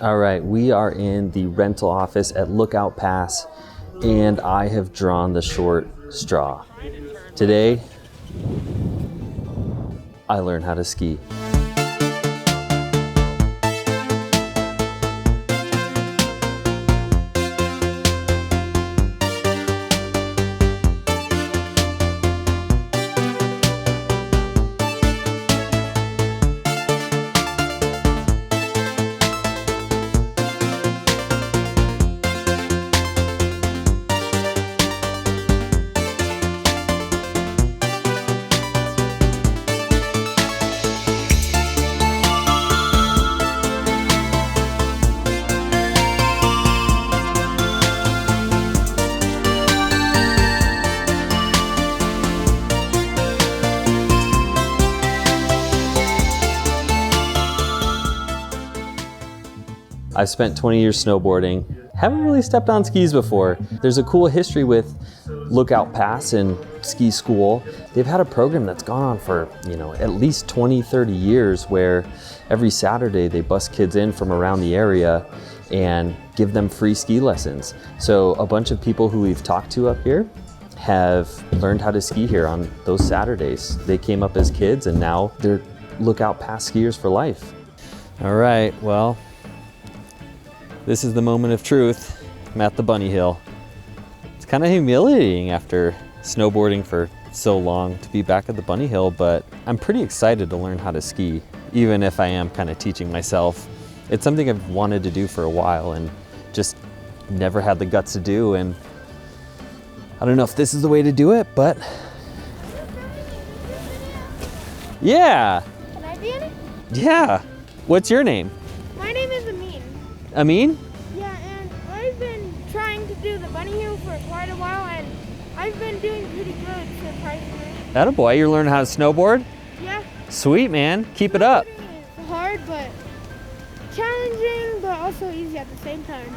All right, we are in the rental office at Lookout Pass, and I have drawn the short straw. Today, I learned how to ski. I've spent 20 years snowboarding. Haven't really stepped on skis before. There's a cool history with Lookout Pass and ski school. They've had a program that's gone on for, at least 20, 30 years where every Saturday they bus kids in from around the area and give them free ski lessons. So a bunch of people who we've talked to up here have learned how to ski here on those Saturdays. They came up as kids and now they're Lookout Pass skiers for life. All right, well, this is the moment of truth. I'm at the bunny hill. It's kind of humiliating after snowboarding for so long to be back at the bunny hill, but I'm pretty excited to learn how to ski, even if I am kind of teaching myself. It's something I've wanted to do for a while and just never had the guts to do, and I don't know if this is the way to do it, but yeah. Can I be in it? Yeah. What's your name? My name is Amin. Amin? Yeah, and I've been trying to do the bunny hill for quite a while, and I've been doing pretty good, surprisingly. Attaboy, you're learning how to snowboard? Yeah. Sweet, man. Keep it up. It's hard, but challenging, but also easy at the same time.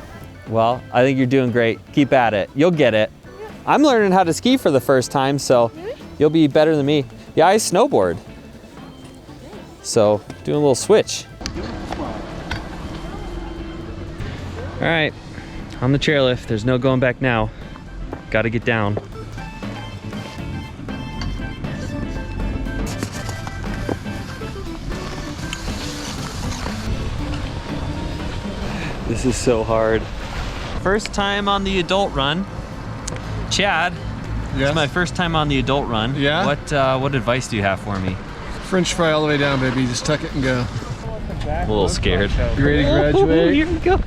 Well, I think you're doing great. Keep at it. You'll get it. Yeah. I'm learning how to ski for the first time, so Really? you'll be better than me. Yeah, I snowboard. So, doing a little switch. All right, on the chairlift. There's no going back now. Got to get down. This is so hard. First time on the adult run. Chad, Yes? this is my first time on the adult run. Yeah? What advice do you have for me? French fry all the way down, baby. Just tuck it and go. A little scared. You ready to graduate? Here we go.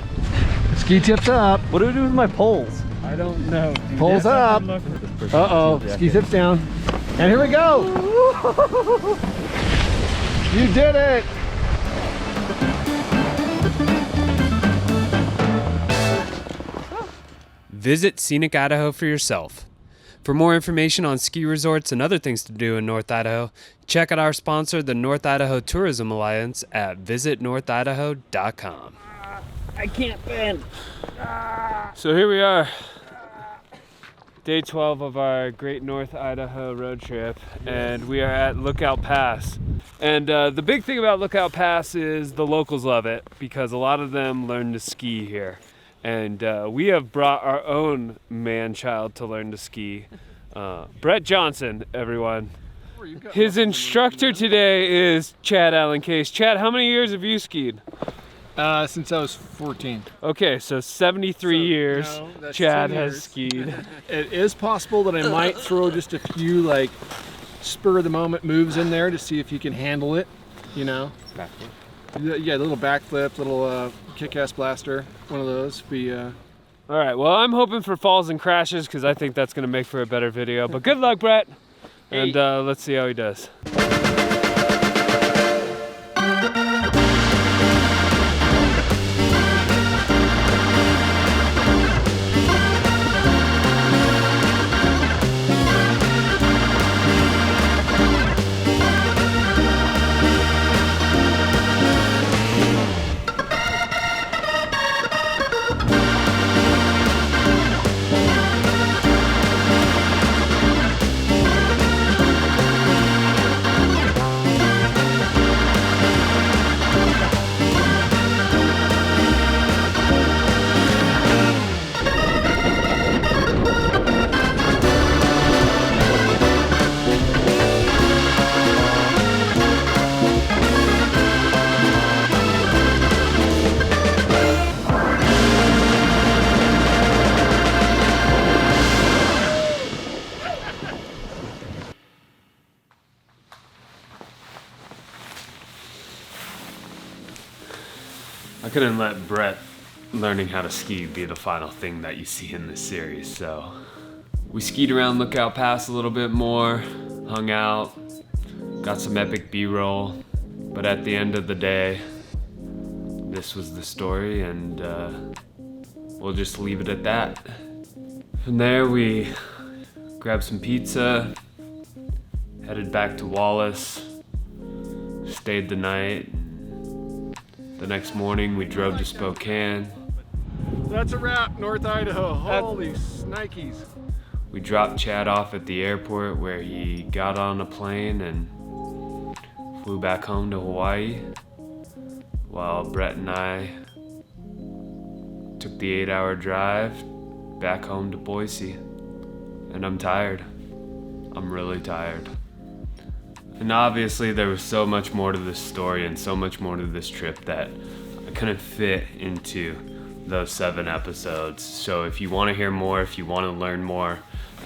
Ski tips up. What do we do with my poles? I don't know. Poles up. Uh-oh. Ski tips down. And here we go. You did it. Visit Scenic Idaho for yourself. For more information on ski resorts and other things to do in North Idaho, check out our sponsor, the North Idaho Tourism Alliance, at visitnorthidaho.com. I can't bend. So here we are, day 12 of our Great North Idaho road trip, and we are at Lookout Pass. And the big thing about Lookout Pass is the locals love it because a lot of them learn to ski here. And we have brought our own man-child to learn to ski. Brett Johnson, everyone. His instructor today is Chad Allen Case. Chad, how many years have you skied? Since I was 14. Okay, so 73 years that's Chad 10 has years. skied. It is possible that I might throw just a few like spur of the moment moves in there to see if you can handle it, Yeah, little backflip, little kick-ass blaster, one of those. All right, well, I'm hoping for falls and crashes because I think that's going to make for a better video. But good luck, Brett. And let's see how he does. I couldn't let Brett learning how to ski be the final thing that you see in this series, so we skied around Lookout Pass a little bit more, hung out, got some epic B-roll, but at the end of the day, this was the story, and we'll just leave it at that. From there, we grabbed some pizza, headed back to Wallace, stayed the night. The next morning, we drove to Spokane. That's a wrap, North Idaho. Holy Nikes. We dropped Chad off at the airport where he got on a plane and flew back home to Hawaii, while Brett and I took the 8-hour drive back home to Boise. And I'm tired. I'm really tired. And obviously there was so much more to this story and so much more to this trip that I couldn't fit into those 7 episodes. So if you want to hear more, if you want to learn more,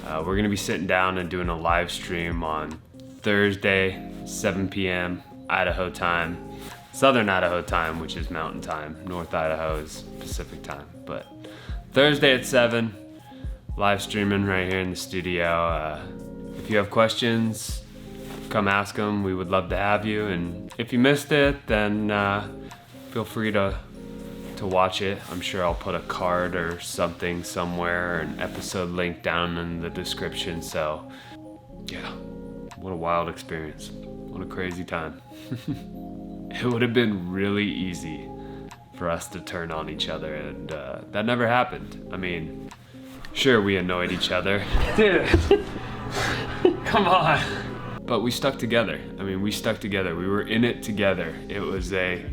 we're going to be sitting down and doing a live stream on Thursday, 7 p.m. Idaho time. Southern Idaho time, which is Mountain time. North Idaho is Pacific time. But Thursday at 7, live streaming right here in the studio. If you have questions, come ask them. We would love to have you. And if you missed it, then feel free to watch it. I'm sure I'll put a card or something somewhere, or an episode link down in the description. So yeah, what a wild experience. What a crazy time. It would have been really easy for us to turn on each other, and that never happened. I mean, sure, we annoyed each other. Dude, come on. But we stuck together. I mean, we stuck together. We were in it together. It was a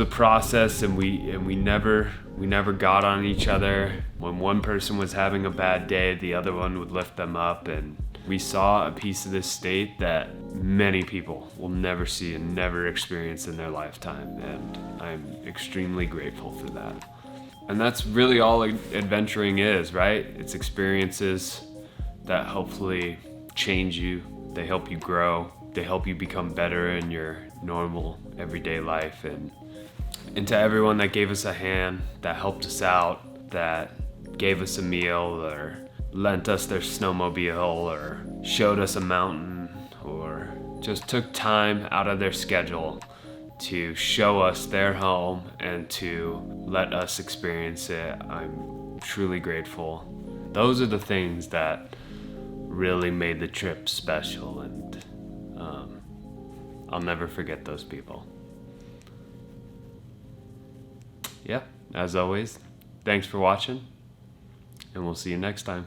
process, and we never got on each other. When one person was having a bad day, the other one would lift them up, and we saw a piece of this state that many people will never see and never experience in their lifetime, and I'm extremely grateful for that. And that's really all adventuring is, right? It's experiences that hopefully change you, they help you grow, they help you become better in your normal everyday life. And to everyone that gave us a hand, that helped us out, that gave us a meal, or lent us their snowmobile, or showed us a mountain, or just took time out of their schedule to show us their home and to let us experience it, I'm truly grateful. Those are the things that really made the trip special, and I'll never forget those people. Yeah, as always, thanks for watching, and we'll see you next time.